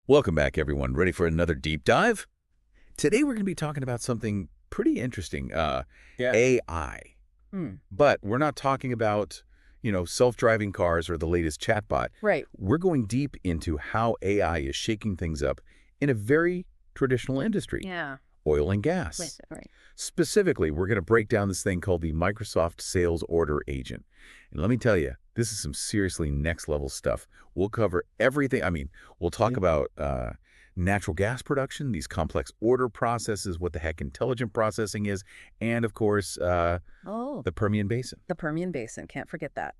Welcome back, everyone. Ready for another deep dive? Today we're going to be talking about something pretty interesting, Yeah. AI. Hmm. But we're not talking about, self-driving cars or the latest chatbot. Right. We're going deep into how AI is shaking things up in a very traditional industry, Yeah. oil and gas. Right. Specifically, we're going to break down this thing called the Microsoft Sales Order Agent. And let me tell you, this is some seriously next-level stuff. We'll cover everything. We'll talk about natural gas production, these complex order processes, what the heck intelligent processing is, and, of course, Oh, the Permian Basin. the Permian Basin. Can't forget that.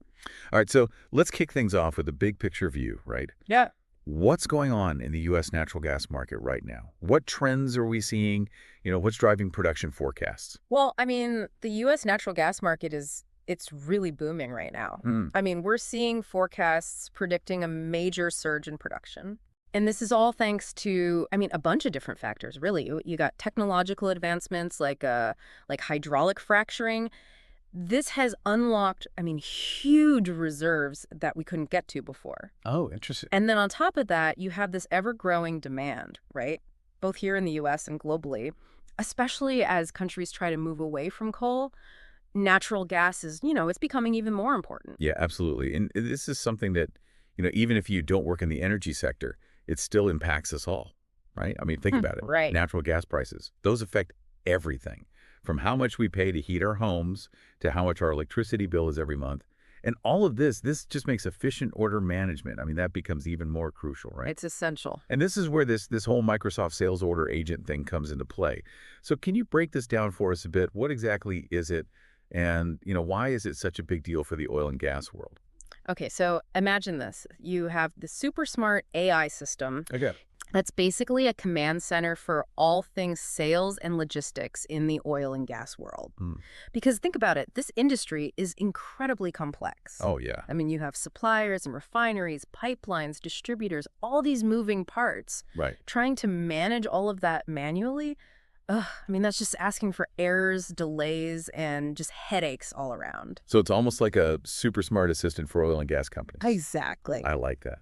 All right, so let's kick things off with a big picture view, right? Yeah. What's going on in the U.S. natural gas market right now? What trends are we seeing? What's driving production forecasts? Well, the U.S. natural gas market it's really booming right now. Hmm. We're seeing forecasts predicting a major surge in production. And this is all thanks to, a bunch of different factors, really. You got technological advancements like hydraulic fracturing. This has unlocked, huge reserves that we couldn't get to before. Oh, interesting. And then on top of that, you have this ever-growing demand, right? Both here in the U.S. and globally, especially as countries try to move away from coal. Natural gas is, it's becoming even more important. Yeah, absolutely. And this is something that, even if you don't work in the energy sector, it still impacts us all, right? Think about it. Right. Natural gas prices, those affect everything, from how much we pay to heat our homes to how much our electricity bill is every month. And all of this just makes efficient order management. That becomes even more crucial, right? It's essential. And this is where this whole Microsoft Sales Order Agent thing comes into play. So can you break this down for us a bit? What exactly is it? And, why is it such a big deal for the oil and gas world? Okay, so imagine this. You have the super smart AI system Okay. that's basically a command center for all things sales and logistics in the oil and gas world. Hmm. Because think about it, this industry is incredibly complex. Oh, yeah. You have suppliers and refineries, pipelines, distributors, all these moving parts. Right. Trying to manage all of that manually, that's just asking for errors, delays, and just headaches all around. So it's almost like a super smart assistant for oil and gas companies. Exactly. I like that.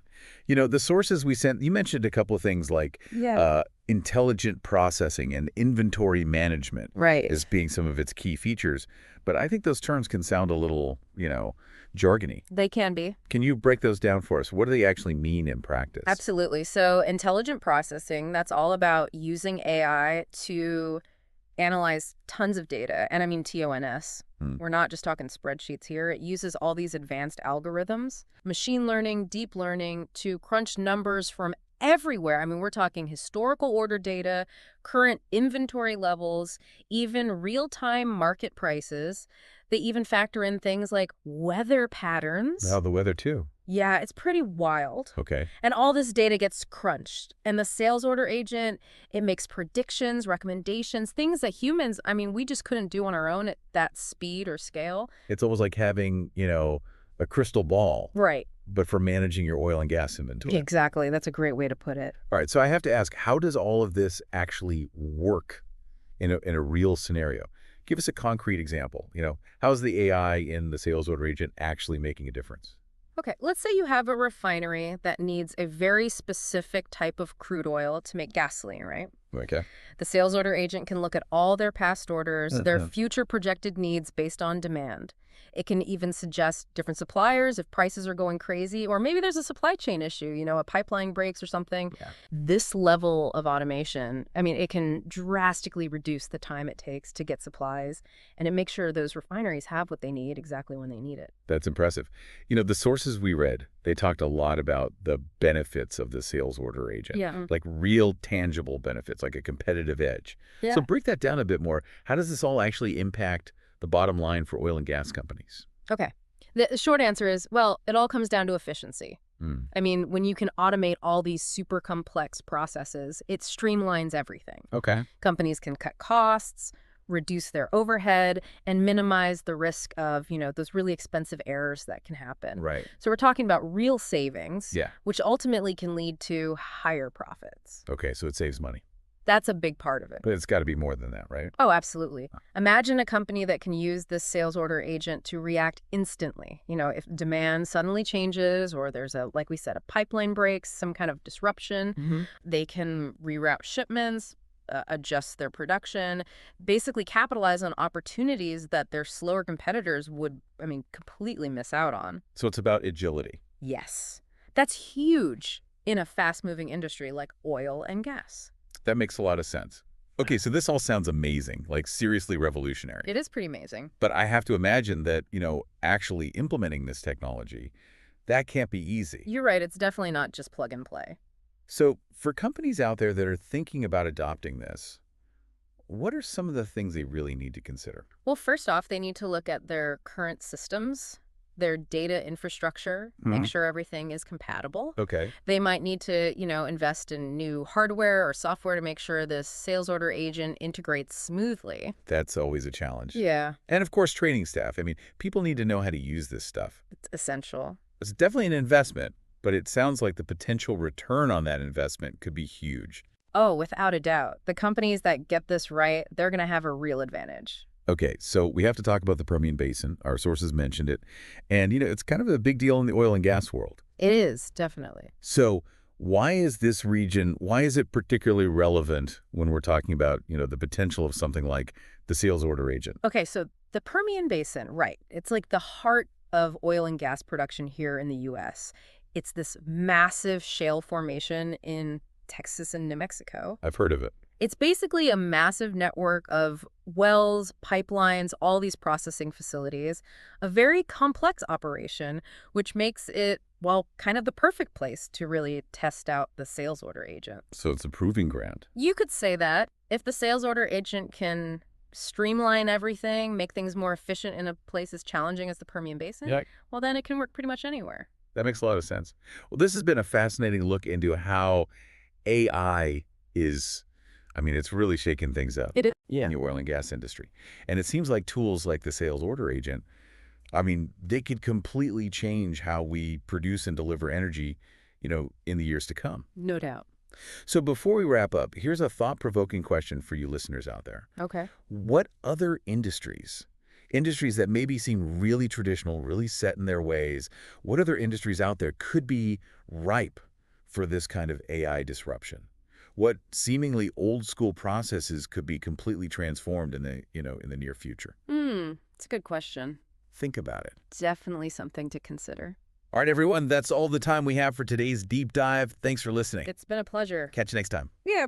The sources we sent, you mentioned a couple of things like Yeah. intelligent processing and inventory management Right. as being some of its key features. But I think those terms can sound a little, jargony. They can be. Can you break those down for us? What do they actually mean in practice? Absolutely. So intelligent processing, that's all about using AI to analyze tons of data. And TONS. We're not just talking spreadsheets here. It uses all these advanced algorithms, machine learning, deep learning, to crunch numbers from everywhere. We're talking historical order data, current inventory levels, even real-time market prices. They even factor in things like weather patterns. Now the weather too. Yeah, it's pretty wild. Okay. And all this data gets crunched. And the sales order agent, it makes predictions, recommendations, things that humans, we just couldn't do on our own at that speed or scale. It's almost like having, a crystal ball. Right. But for managing your oil and gas inventory. Exactly. That's a great way to put it. All right, so I have to ask, how does all of this actually work in a real scenario? Give us a concrete example. How's the AI in the sales order agent actually making a difference? Okay, let's say you have a refinery that needs a very specific type of crude oil to make gasoline, right? Okay. The sales order agent can look at all their past orders, their future projected needs based on demand. It can even suggest different suppliers if prices are going crazy, or maybe there's a supply chain issue, a pipeline breaks or something. Yeah. This level of automation, it can drastically reduce the time it takes to get supplies, and it makes sure those refineries have what they need exactly when they need it. That's impressive. The sources we read, they talked a lot about the benefits of the sales order agent. Yeah. Like real tangible benefits, like a competitive edge. Yeah. So break that down a bit more. How does this all actually impact the bottom line for oil and gas companies? Okay. The short answer is, well, it all comes down to efficiency. When you can automate all these super complex processes, it streamlines everything. Okay. Companies can cut costs, reduce their overhead, and minimize the risk of, those really expensive errors that can happen. Right. So we're talking about real savings, Yeah. which ultimately can lead to higher profits. Okay, so it saves money. That's a big part of it. But it's got to be more than that, right? Oh, absolutely. Imagine a company that can use this sales order agent to react instantly. If demand suddenly changes or there's like we said, a pipeline breaks, some kind of disruption, they can reroute shipments, adjust their production, basically capitalize on opportunities that their slower competitors would, completely miss out on. So it's about agility. Yes. That's huge in a fast-moving industry like oil and gas. That makes a lot of sense. Okay, so this all sounds amazing, like seriously revolutionary. It is pretty amazing. But I have to imagine that, actually implementing this technology, that can't be easy. You're right. It's definitely not just plug and play. So for companies out there that are thinking about adopting this, what are some of the things they really need to consider? Well, first off, they need to look at their current systems, their data infrastructure, make sure everything is compatible. Okay. They might need to, invest in new hardware or software to make sure this sales order agent integrates smoothly. That's always a challenge. Yeah. And of course, training staff. People need to know how to use this stuff. It's essential. It's definitely an investment, but it sounds like the potential return on that investment could be huge. Oh, without a doubt. The companies that get this right, they're going to have a real advantage. Okay, so we have to talk about the Permian Basin. Our sources mentioned it. And, it's kind of a big deal in the oil and gas world. It is, definitely. So why is this region, why is it particularly relevant when we're talking about, the potential of something like the sales order agent? Okay, so the Permian Basin, right. It's like the heart of oil and gas production here in the U.S. It's this massive shale formation in Texas and New Mexico. I've heard of it. It's basically a massive network of wells, pipelines, all these processing facilities, a very complex operation, which makes it, kind of the perfect place to really test out the sales order agent. So it's a proving ground. You could say that. If the sales order agent can streamline everything, make things more efficient in a place as challenging as the Permian Basin, well, then it can work pretty much anywhere. That makes a lot of sense. Well, this has been a fascinating look into how AI is, it's really shaking things up It is. in the oil and gas industry. And it seems like tools like the sales order agent, they could completely change how we produce and deliver energy, in the years to come. No doubt. So before we wrap up, here's a thought-provoking question for you listeners out there. Okay. What other industries that maybe seem really traditional, really set in their ways, what other industries out there could be ripe for this kind of AI disruption? What seemingly old-school processes could be completely transformed in the near future? It's a good question. Think about it. Definitely something to consider. All right, everyone, that's all the time we have for today's deep dive. Thanks for listening. It's been a pleasure. Catch you next time. Yeah,